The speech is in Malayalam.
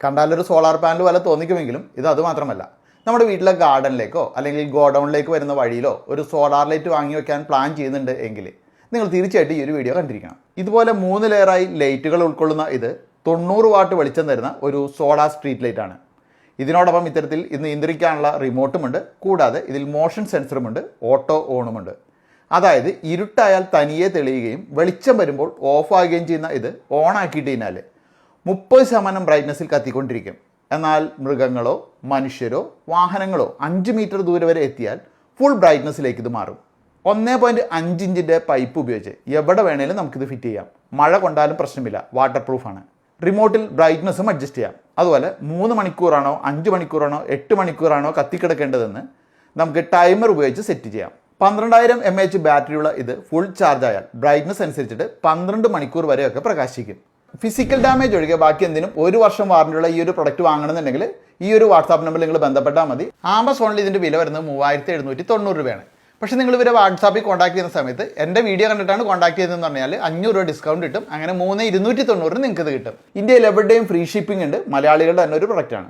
കണ്ടാലൊരു സോളാർ പാനൽ പോലെ തോന്നിക്കുമെങ്കിലും ഇത് അതുമാത്രമല്ല. നമ്മുടെ വീട്ടിലെ ഗാർഡനിലേക്കോ അല്ലെങ്കിൽ ഗോഡൗണിലേക്ക് വരുന്ന വഴിയിലോ ഒരു സോളാർ ലൈറ്റ് വാങ്ങി വെക്കാൻ പ്ലാൻ ചെയ്യുന്നുണ്ട് എങ്കിൽ നിങ്ങൾ തീർച്ചയായിട്ടും ഈ ഒരു വീഡിയോ കണ്ടിരിക്കണം. ഇതുപോലെ 3 ലെയറായി ലൈറ്റുകൾ ഉൾക്കൊള്ളുന്ന ഇത് 90 വാട്ട് വെളിച്ചം തരുന്ന ഒരു സോളാർ സ്ട്രീറ്റ് ലൈറ്റ് ആണ്. ഇതിനോടൊപ്പം ഇത്തരത്തിൽ ഇത് നിയന്ത്രിക്കാനുള്ള റിമോട്ടുമുണ്ട്. കൂടാതെ ഇതിൽ മോഷൻ സെൻസറുമുണ്ട്, ഓട്ടോ ഓണുമുണ്ട്. അതായത് ഇരുട്ടായാൽ തനിയെ തെളിയുകയും വെളിച്ചം വരുമ്പോൾ ഓഫ് ആകുകയും ചെയ്യുന്ന ഇത് ഓൺ ആക്കിയിട്ട് കഴിഞ്ഞാൽ 30% ബ്രൈറ്റ്നസ്സിൽ കത്തിക്കൊണ്ടിരിക്കും. എന്നാൽ മൃഗങ്ങളോ മനുഷ്യരോ വാഹനങ്ങളോ 5 മീറ്റർ ദൂരെ വരെ എത്തിയാൽ ഫുൾ ബ്രൈറ്റ്നസ്സിലേക്ക് ഇത് മാറും. 1.5 ഇഞ്ചിൻ്റെ പൈപ്പ് ഉപയോഗിച്ച് എവിടെ വേണേലും നമുക്കിത് ഫിറ്റ് ചെയ്യാം. മഴ കൊണ്ടാലും പ്രശ്നമില്ല, വാട്ടർ പ്രൂഫാണ്. റിമോട്ടിൽ ബ്രൈറ്റ്നസ്സും അഡ്ജസ്റ്റ് ചെയ്യാം. അതുപോലെ 3 മണിക്കൂറാണോ 5 മണിക്കൂറാണോ 8 മണിക്കൂറാണോ കത്തിക്കിടക്കേണ്ടതെന്ന് നമുക്ക് ടൈമർ ഉപയോഗിച്ച് സെറ്റ് ചെയ്യാം. 12,000 mAh ബാറ്ററിയുള്ള ഇത് ഫുൾ ചാർജ് ആയാൽ ബ്രൈറ്റ്നസ് അനുസരിച്ചിട്ട് 12 മണിക്കൂർ വരെയൊക്കെ പ്രകാശിക്കും. ഫിസിക്കൽ ഡാമേജ് ഒഴികെ ബാക്കി എന്തിനും 1 വർഷം വാറണ്ടിയുള്ള ഈ ഒരു പ്രൊഡക്റ്റ് വാങ്ങണമെന്നുണ്ടെങ്കിൽ ഈ ഒരു വാട്സാപ്പ് നമ്പറിൽ നിങ്ങൾ ബന്ധപ്പെട്ടാൽ മതി. ആമസോണിൽ ഇതിൻ്റെ വില വരുന്നത് 3790 രൂപയാണ്. പക്ഷേ നിങ്ങൾ ഇവരെ വാട്സാപ്പിൽ കോൺടാക്ട് ചെയ്യുന്ന സമയത്ത് എൻ്റെ വീഡിയോ കണ്ടിട്ടാണ് കോൺടാക്ട് ചെയ്തതെന്ന് പറഞ്ഞാൽ 500 രൂപ ഡിസ്കൗണ്ട് കിട്ടും. അങ്ങനെ 3290 നിങ്ങൾക്ക് ഇത് കിട്ടും. ഇന്ത്യയിൽ എവിടെയും ഫ്രീ ഷിപ്പിംഗ് ഉണ്ട്. മലയാളികളുടെ തന്നെ ഒരു പ്രൊഡക്റ്റാണ്.